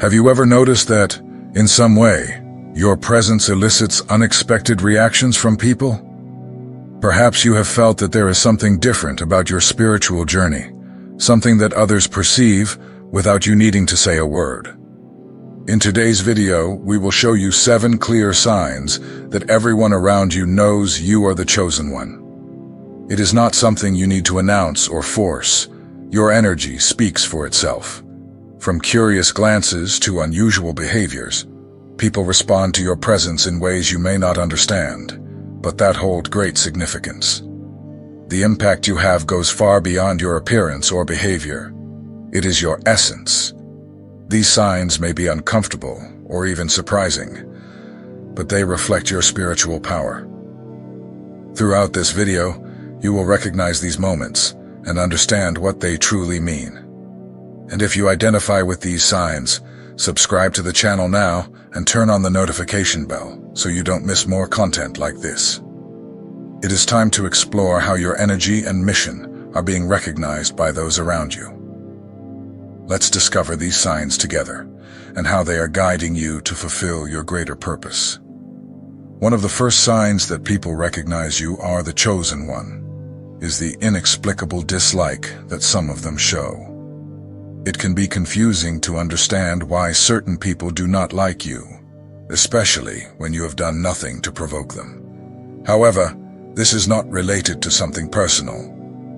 Have you ever noticed that, in some way, your presence elicits unexpected reactions from people? Perhaps you have felt that there is something different about your spiritual journey, something that others perceive without you needing to say a word. In today's video, we will show you 7 clear signs that everyone around you knows you are the chosen one. It is not something you need to announce or force. Your energy speaks for itself. From curious glances to unusual behaviors, people respond to your presence in ways you may not understand, but that hold great significance. The impact you have goes far beyond your appearance or behavior. It is your essence. These signs may be uncomfortable or even surprising, but they reflect your spiritual power. Throughout this video, you will recognize these moments and understand what they truly mean. And if you identify with these signs, subscribe to the channel now and turn on the notification bell so you don't miss more content like this. It is time to explore how your energy and mission are being recognized by those around you. Let's discover these signs together and how they are guiding you to fulfill your greater purpose. One of the first signs that people recognize you are the chosen one is the inexplicable dislike that some of them show. It can be confusing to understand why certain people do not like you, especially when you have done nothing to provoke them. However, this is not related to something personal,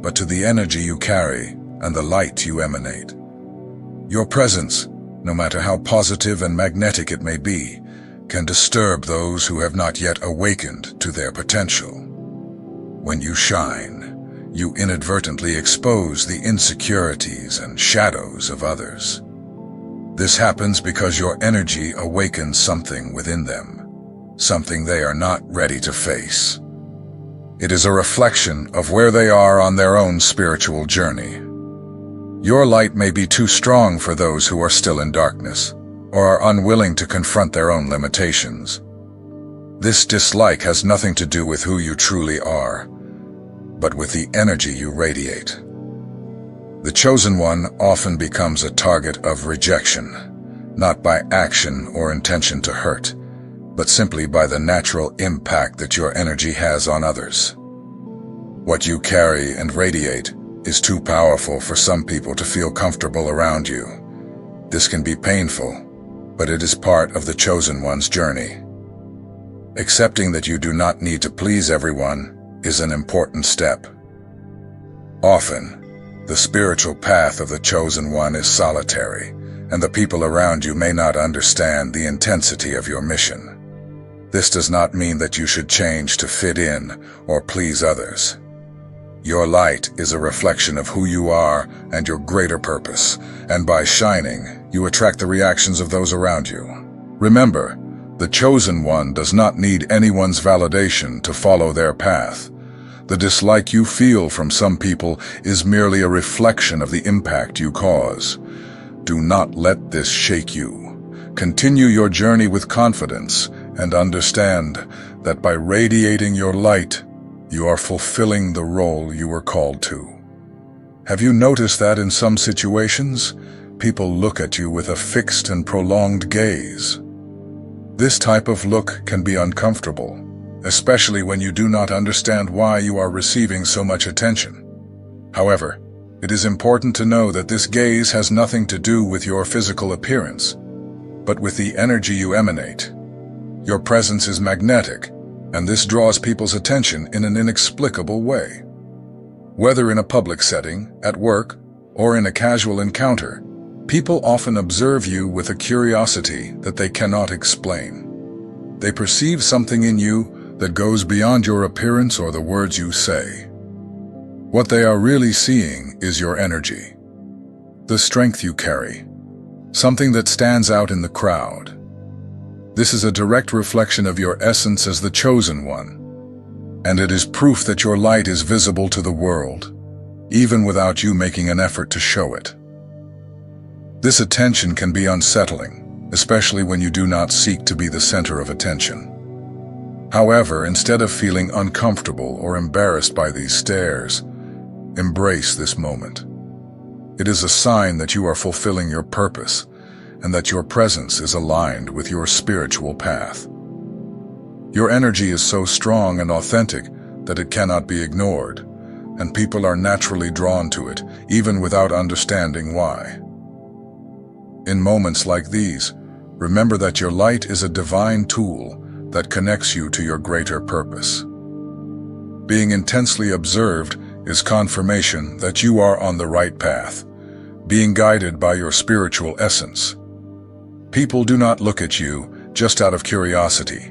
but to the energy you carry and the light you emanate. Your presence, no matter how positive and magnetic it may be, can disturb those who have not yet awakened to their potential. When you shine, you inadvertently expose the insecurities and shadows of others. This happens because your energy awakens something within them, something they are not ready to face. It is a reflection of where they are on their own spiritual journey. Your light may be too strong for those who are still in darkness, or are unwilling to confront their own limitations. This dislike has nothing to do with who you truly are, but with the energy you radiate. The chosen one often becomes a target of rejection, not by action or intention to hurt, but simply by the natural impact that your energy has on others. What you carry and radiate is too powerful for some people to feel comfortable around you. This can be painful, but it is part of the chosen one's journey. Accepting that you do not need to please everyone is an important step. Often, the spiritual path of the chosen one is solitary, and the people around you may not understand the intensity of your mission. This does not mean that you should change to fit in or please others. Your light is a reflection of who you are and your greater purpose, and by shining, you attract the reactions of those around you. Remember, the chosen one does not need anyone's validation to follow their path. The dislike you feel from some people is merely a reflection of the impact you cause. Do not let this shake you. Continue your journey with confidence and understand that by radiating your light, you are fulfilling the role you were called to. Have you noticed that in some situations, people look at you with a fixed and prolonged gaze? This type of look can be uncomfortable, especially when you do not understand why you are receiving so much attention. However, it is important to know that this gaze has nothing to do with your physical appearance, but with the energy you emanate. Your presence is magnetic, and this draws people's attention in an inexplicable way. Whether in a public setting, at work, or in a casual encounter, people often observe you with a curiosity that they cannot explain. They perceive something in you that goes beyond your appearance or the words you say. What they are really seeing is your energy, the strength you carry, something that stands out in the crowd. This is a direct reflection of your essence as the chosen one, and it is proof that your light is visible to the world, even without you making an effort to show it. This attention can be unsettling, especially when you do not seek to be the center of attention. However, instead of feeling uncomfortable or embarrassed by these stares, embrace this moment. It is a sign that you are fulfilling your purpose and that your presence is aligned with your spiritual path. Your energy is so strong and authentic that it cannot be ignored, and people are naturally drawn to it, even without understanding why. In moments like these, remember that your light is a divine tool that connects you to your greater purpose. Being intensely observed is confirmation that you are on the right path, being guided by your spiritual essence. People do not look at you just out of curiosity.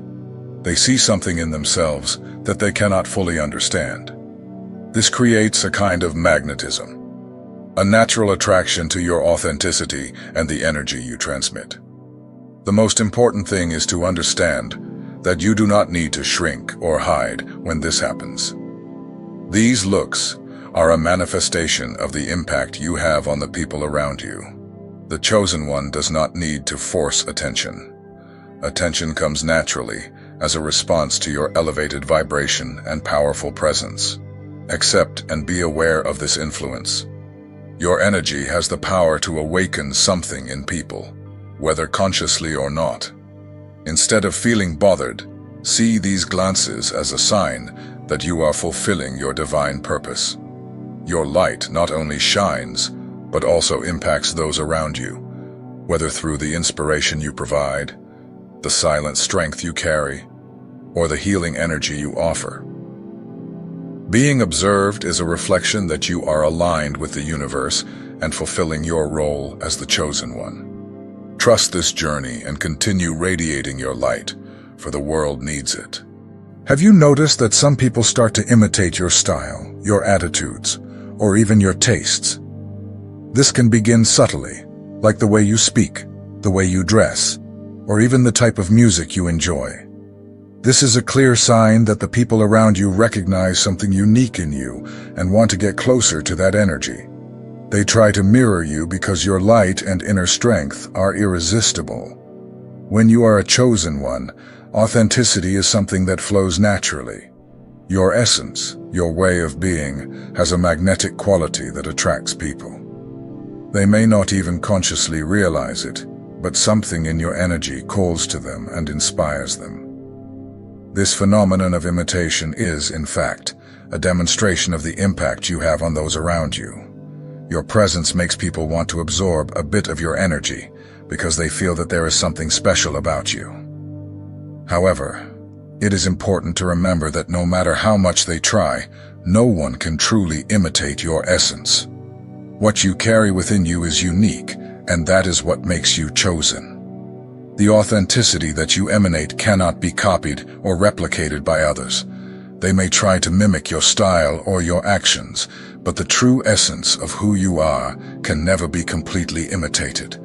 They see something in themselves that they cannot fully understand. This creates a kind of magnetism, a natural attraction to your authenticity and the energy you transmit. The most important thing is to understand that you do not need to shrink or hide when this happens. These looks are a manifestation of the impact you have on the people around you. The chosen one does not need to force attention. Attention comes naturally as a response to your elevated vibration and powerful presence. Accept and be aware of this influence. Your energy has the power to awaken something in people, whether consciously or not. Instead of feeling bothered, see these glances as a sign that you are fulfilling your divine purpose. Your light not only shines, but also impacts those around you, whether through the inspiration you provide, the silent strength you carry, or the healing energy you offer. Being observed is a reflection that you are aligned with the universe and fulfilling your role as the chosen one. Trust this journey and continue radiating your light, for the world needs it. Have you noticed that some people start to imitate your style, your attitudes, or even your tastes? This can begin subtly, like the way you speak, the way you dress, or even the type of music you enjoy. This is a clear sign that the people around you recognize something unique in you and want to get closer to that energy. They try to mirror you because your light and inner strength are irresistible. When you are a chosen one, authenticity is something that flows naturally. Your essence, your way of being, has a magnetic quality that attracts people. They may not even consciously realize it, but something in your energy calls to them and inspires them. This phenomenon of imitation is, in fact, a demonstration of the impact you have on those around you. Your presence makes people want to absorb a bit of your energy because they feel that there is something special about you. However, it is important to remember that no matter how much they try, no one can truly imitate your essence. What you carry within you is unique, and that is what makes you chosen. The authenticity that you emanate cannot be copied or replicated by others. They may try to mimic your style or your actions, but the true essence of who you are can never be completely imitated.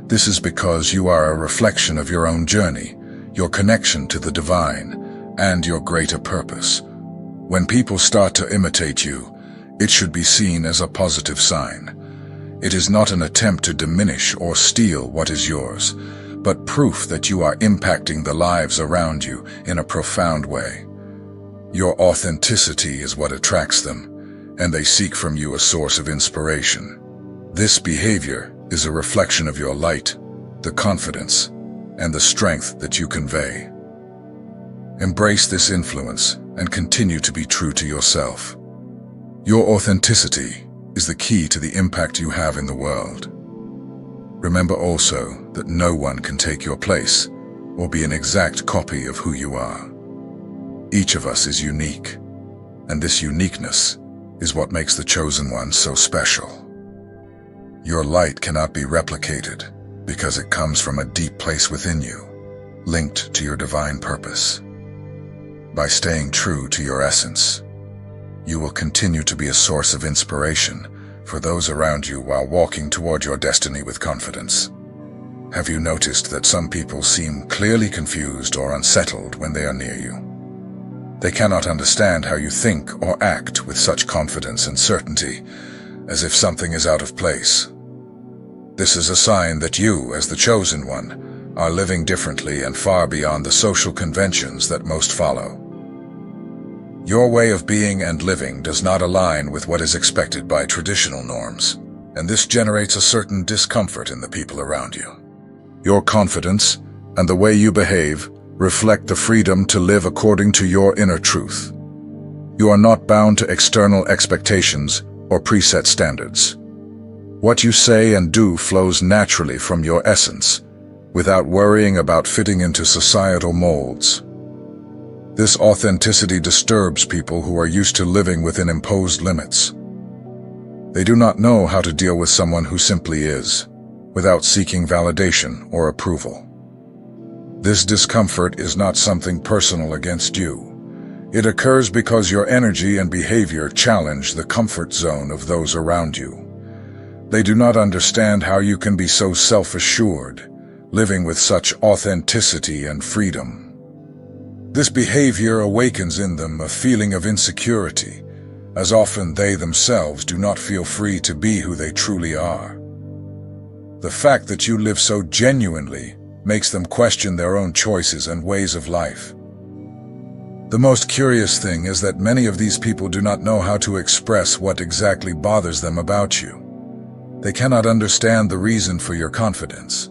This is because you are a reflection of your own journey, your connection to the divine, and your greater purpose. When people start to imitate you, it should be seen as a positive sign. It is not an attempt to diminish or steal what is yours, but proof that you are impacting the lives around you in a profound way. Your authenticity is what attracts them, and they seek from you a source of inspiration. This behavior is a reflection of your light, the confidence, and the strength that you convey. Embrace this influence and continue to be true to yourself. Your authenticity is the key to the impact you have in the world. Remember also that no one can take your place or be an exact copy of who you are. Each of us is unique, and this uniqueness is what makes the chosen one so special. Your light cannot be replicated because it comes from a deep place within you, linked to your divine purpose. By staying true to your essence, you will continue to be a source of inspiration for those around you while walking toward your destiny with confidence. Have you noticed that some people seem clearly confused or unsettled when they are near you? They cannot understand how you think or act with such confidence and certainty, as if something is out of place. This is a sign that you, as the chosen one, are living differently and far beyond the social conventions that most follow. Your way of being and living does not align with what is expected by traditional norms, and this generates a certain discomfort in the people around you. Your confidence and the way you behave reflect the freedom to live according to your inner truth. You are not bound to external expectations or preset standards. What you say and do flows naturally from your essence, without worrying about fitting into societal molds. This authenticity disturbs people who are used to living within imposed limits. They do not know how to deal with someone who simply is, without seeking validation or approval. This discomfort is not something personal against you. It occurs because your energy and behavior challenge the comfort zone of those around you. They do not understand how you can be so self-assured, living with such authenticity and freedom. This behavior awakens in them a feeling of insecurity, as often they themselves do not feel free to be who they truly are. The fact that you live so genuinely makes them question their own choices and ways of life. The most curious thing is that many of these people do not know how to express what exactly bothers them about you. They cannot understand the reason for your confidence,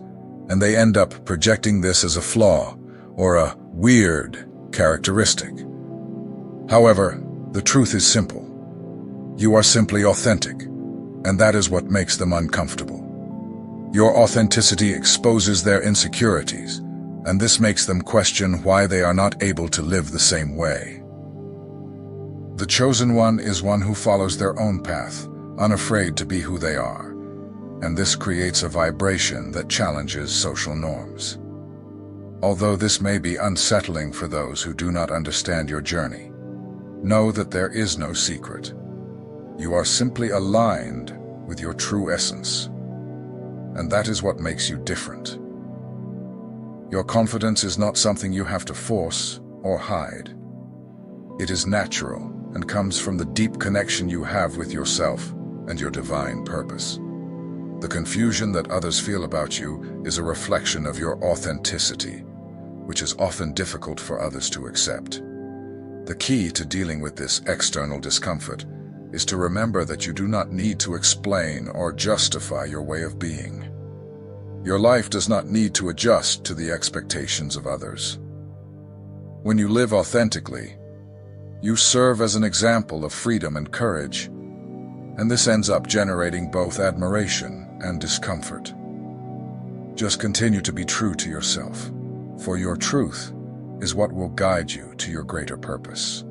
and they end up projecting this as a flaw or a weird characteristic. However, the truth is simple. You are simply authentic, and that is what makes them uncomfortable. Your authenticity exposes their insecurities, and this makes them question why they are not able to live the same way. The chosen one is one who follows their own path, unafraid to be who they are, and this creates a vibration that challenges social norms. Although this may be unsettling for those who do not understand your journey, know that there is no secret. You are simply aligned with your true essence, and that is what makes you different. Your confidence is not something you have to force or hide. It is natural and comes from the deep connection you have with yourself and your divine purpose. The confusion that others feel about you is a reflection of your authenticity, which is often difficult for others to accept. The key to dealing with this external discomfort is to remember that you do not need to explain or justify your way of being. Your life does not need to adjust to the expectations of others. When you live authentically, you serve as an example of freedom and courage, and this ends up generating both admiration and discomfort. Just continue to be true to yourself, for your truth is what will guide you to your greater purpose.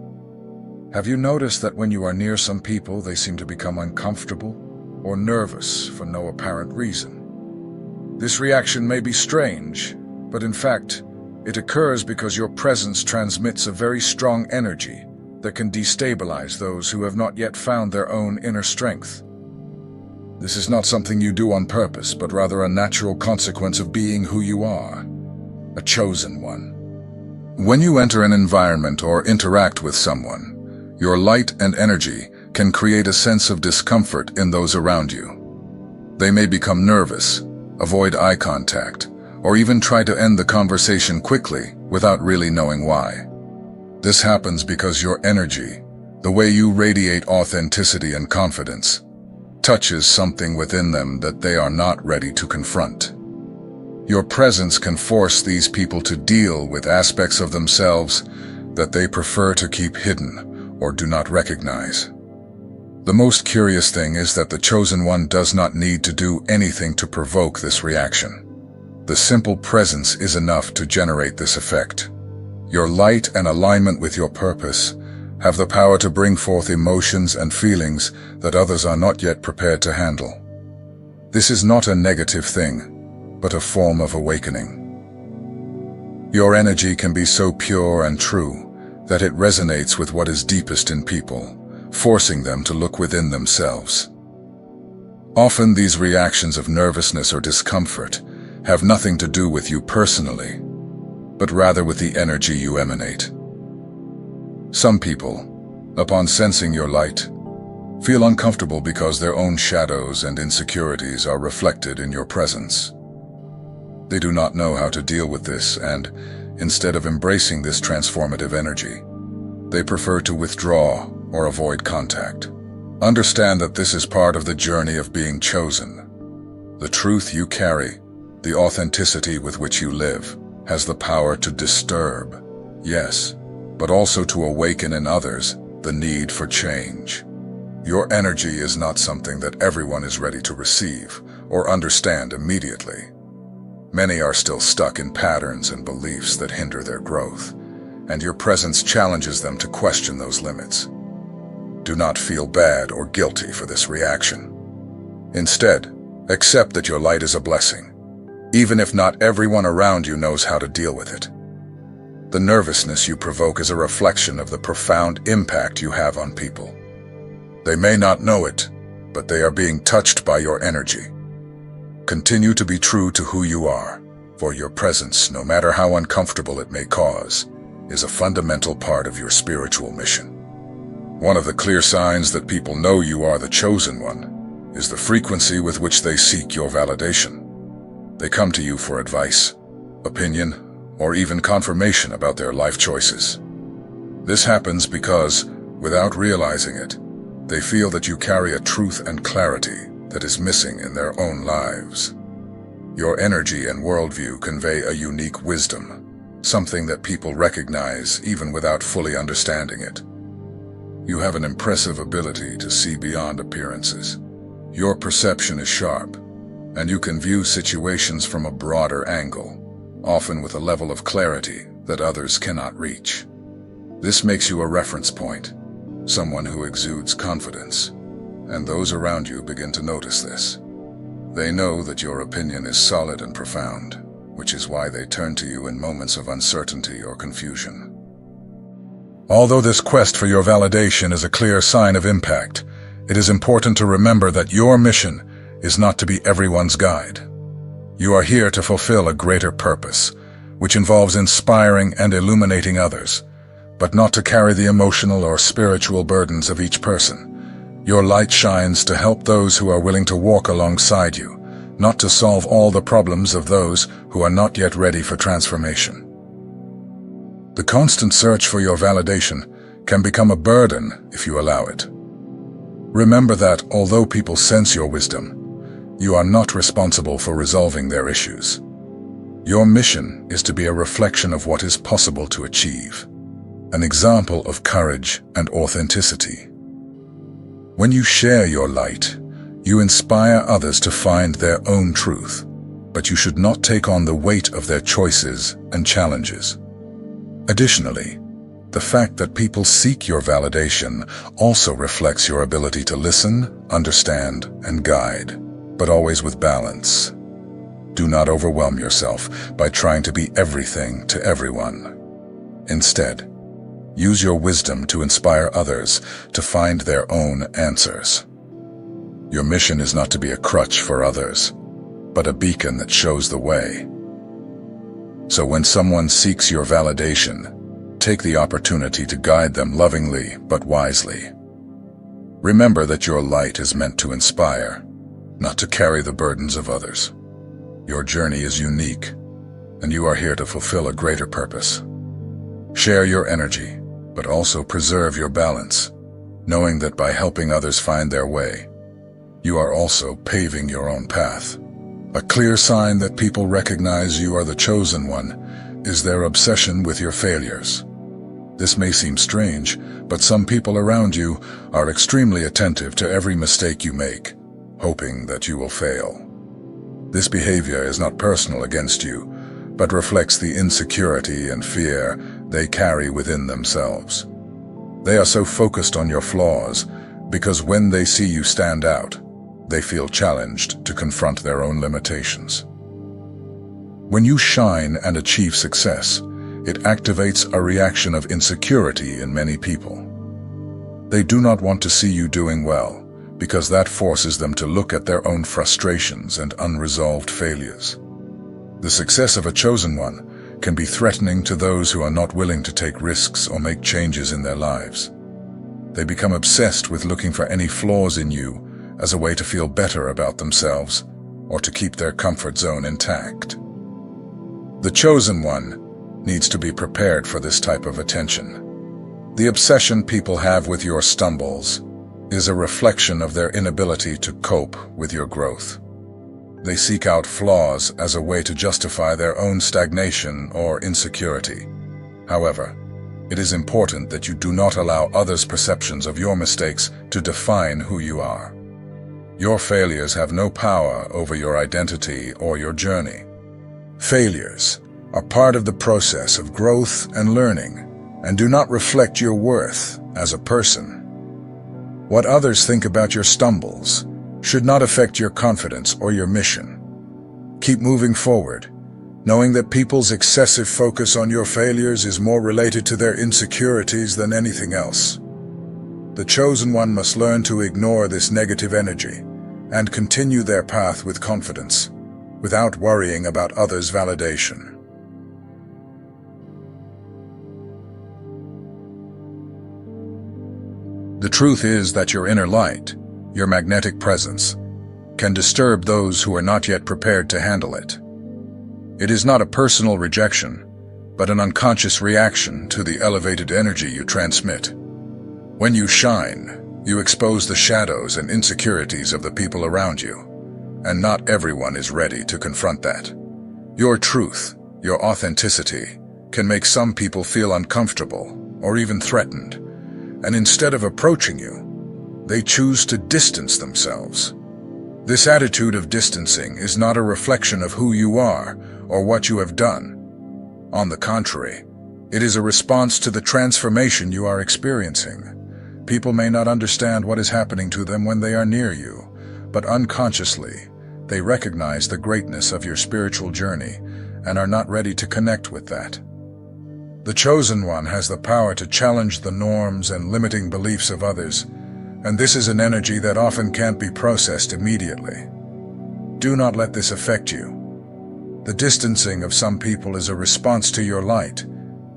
Have you noticed that when you are near some people, they seem to become uncomfortable or nervous for no apparent reason? This reaction may be strange, but in fact, it occurs because your presence transmits a very strong energy that can destabilize those who have not yet found their own inner strength. This is not something you do on purpose, but rather a natural consequence of being who you are, a chosen one. When you enter an environment or interact with someone, your light and energy can create a sense of discomfort in those around you. They may become nervous, avoid eye contact, or even try to end the conversation quickly without really knowing why. This happens because your energy, the way you radiate authenticity and confidence, touches something within them that they are not ready to confront. Your presence can force these people to deal with aspects of themselves that they prefer to keep hidden or do not recognize. The most curious thing is that the chosen one does not need to do anything to provoke this reaction. The simple presence is enough to generate this effect. Your light and alignment with your purpose have the power to bring forth emotions and feelings that others are not yet prepared to handle. This is not a negative thing, but a form of awakening. Your energy can be so pure and true that it resonates with what is deepest in people, forcing them to look within themselves. Often these reactions of nervousness or discomfort have nothing to do with you personally, but rather with the energy you emanate. Some people, upon sensing your light, feel uncomfortable because their own shadows and insecurities are reflected in your presence. They do not know how to deal with this, and instead of embracing this transformative energy, they prefer to withdraw or avoid contact. Understand that this is part of the journey of being chosen. The truth you carry, The authenticity with which you live has the power to disturb, yes, but also to awaken in others the need for change. Your energy is not something that everyone is ready to receive or understand immediately. Many are still stuck in patterns and beliefs that hinder their growth, and your presence challenges them to question those limits. Do not feel bad or guilty for this reaction. Instead, accept that your light is a blessing, even if not everyone around you knows how to deal with it. The nervousness you provoke is a reflection of the profound impact you have on people. They may not know it, but they are being touched by your energy. Continue to be true to who you are, for your presence, no matter how uncomfortable it may cause, is a fundamental part of your spiritual mission. One of the clear signs that people know you are the chosen one is the frequency with which they seek your validation. They come to you for advice, opinion, or even confirmation about their life choices. This happens because, without realizing it, they feel that you carry a truth and clarity that is missing in their own lives. Your energy and worldview convey a unique wisdom, something that people recognize even without fully understanding it. You have an impressive ability to see beyond appearances. Your perception is sharp, and you can view situations from a broader angle, often with a level of clarity that others cannot reach. This makes you a reference point, someone who exudes confidence, and those around you begin to notice this. They know that your opinion is solid and profound, which is why they turn to you in moments of uncertainty or confusion. Although this quest for your validation is a clear sign of impact, it is important to remember that your mission is not to be everyone's guide. You are here to fulfill a greater purpose, which involves inspiring and illuminating others, but not to carry the emotional or spiritual burdens of each person. Your light shines to help those who are willing to walk alongside you, not to solve all the problems of those who are not yet ready for transformation. The constant search for your validation can become a burden if you allow it. Remember that although people sense your wisdom, you are not responsible for resolving their issues. Your mission is to be a reflection of what is possible to achieve, an example of courage and authenticity. When you share your light, you inspire others to find their own truth, but you should not take on the weight of their choices and challenges. Additionally, the fact that people seek your validation also reflects your ability to listen, understand, and guide, but always with balance. Do not overwhelm yourself by trying to be everything to everyone. Instead, use your wisdom to inspire others to find their own answers. Your mission is not to be a crutch for others, but a beacon that shows the way. So when someone seeks your validation, take the opportunity to guide them lovingly but wisely. Remember that your light is meant to inspire, not to carry the burdens of others. Your journey is unique, and you are here to fulfill a greater purpose. Share your energy, but also preserve your balance, knowing that by helping others find their way, you are also paving your own path. A clear sign that people recognize you are the chosen one is their obsession with your failures. This may seem strange, but some people around you are extremely attentive to every mistake you make, hoping that you will fail. This behavior is not personal against you, but reflects the insecurity and fear they carry within themselves. They are so focused on your flaws because when they see you stand out, they feel challenged to confront their own limitations. When you shine and achieve success, it activates a reaction of insecurity in many people. They do not want to see you doing well, because that forces them to look at their own frustrations and unresolved failures. The success of a chosen one can be threatening to those who are not willing to take risks or make changes in their lives. They become obsessed with looking for any flaws in you as a way to feel better about themselves or to keep their comfort zone intact. The chosen one needs to be prepared for this type of attention. The obsession people have with your stumbles is a reflection of their inability to cope with your growth. They seek out flaws as a way to justify their own stagnation or insecurity. However, it is important that you do not allow others' perceptions of your mistakes to define who you are. Your failures have no power over your identity or your journey. Failures are part of the process of growth and learning, and do not reflect your worth as a person. What others think about your stumbles should not affect your confidence or your mission. Keep moving forward, knowing that people's excessive focus on your failures is more related to their insecurities than anything else. The chosen one must learn to ignore this negative energy and continue their path with confidence, without worrying about others' validation. The truth is that your inner light, your magnetic presence, can disturb those who are not yet prepared to handle it. It is not a personal rejection, but an unconscious reaction to the elevated energy you transmit. When you shine, you expose the shadows and insecurities of the people around you, and not everyone is ready to confront that. Your truth, your authenticity, can make some people feel uncomfortable or even threatened, and instead of approaching you, they choose to distance themselves. This attitude of distancing is not a reflection of who you are or what you have done. On the contrary, it is a response to the transformation you are experiencing. People may not understand what is happening to them when they are near you, but unconsciously, they recognize the greatness of your spiritual journey and are not ready to connect with that. The chosen one has the power to challenge the norms and limiting beliefs of others, and this is an energy that often can't be processed immediately. Do not let this affect you. The distancing of some people is a response to your light,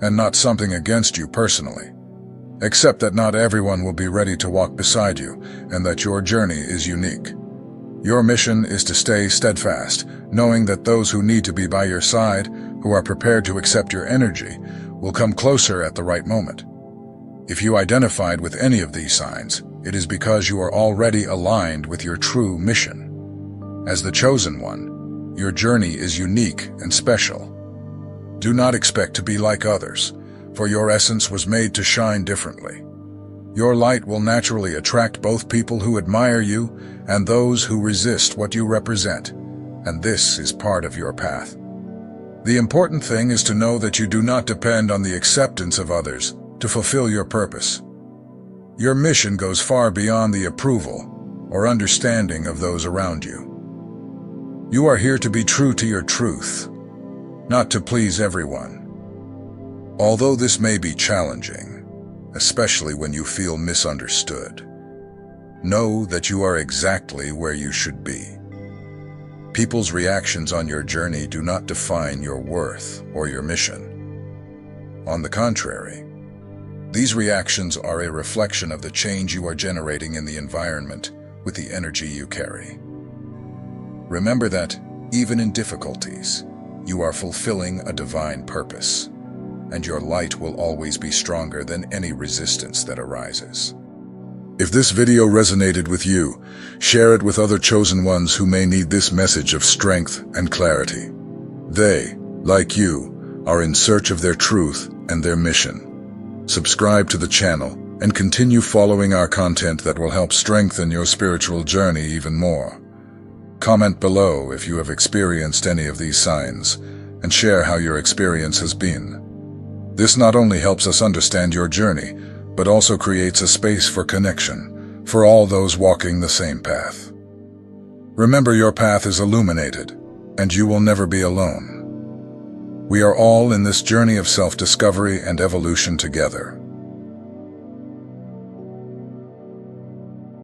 and not something against you personally. Accept that not everyone will be ready to walk beside you, and that your journey is unique. Your mission is to stay steadfast, knowing that those who need to be by your side, who are prepared to accept your energy, will come closer at the right moment. If you identified with any of these signs, it is because you are already aligned with your true mission. As the chosen one, your journey is unique and special. Do not expect to be like others, for your essence was made to shine differently. Your light will naturally attract both people who admire you and those who resist what you represent, and this is part of your path. The important thing is to know that you do not depend on the acceptance of others to fulfill your purpose. Your mission goes far beyond the approval or understanding of those around you. You are here to be true to your truth, not to please everyone. Although this may be challenging, especially when you feel misunderstood, know that you are exactly where you should be. People's reactions on your journey do not define your worth or your mission. On the contrary, these reactions are a reflection of the change you are generating in the environment with the energy you carry. Remember that, even in difficulties, you are fulfilling a divine purpose, and your light will always be stronger than any resistance that arises. If this video resonated with you, share it with other chosen ones who may need this message of strength and clarity. They, like you, are in search of their truth and their mission. Subscribe to the channel and continue following our content that will help strengthen your spiritual journey even more. Comment below if you have experienced any of these signs, and share how your experience has been. This not only helps us understand your journey, but also creates a space for connection for all those walking the same path. Remember, your path is illuminated, and you will never be alone. We are all in this journey of self-discovery and evolution together.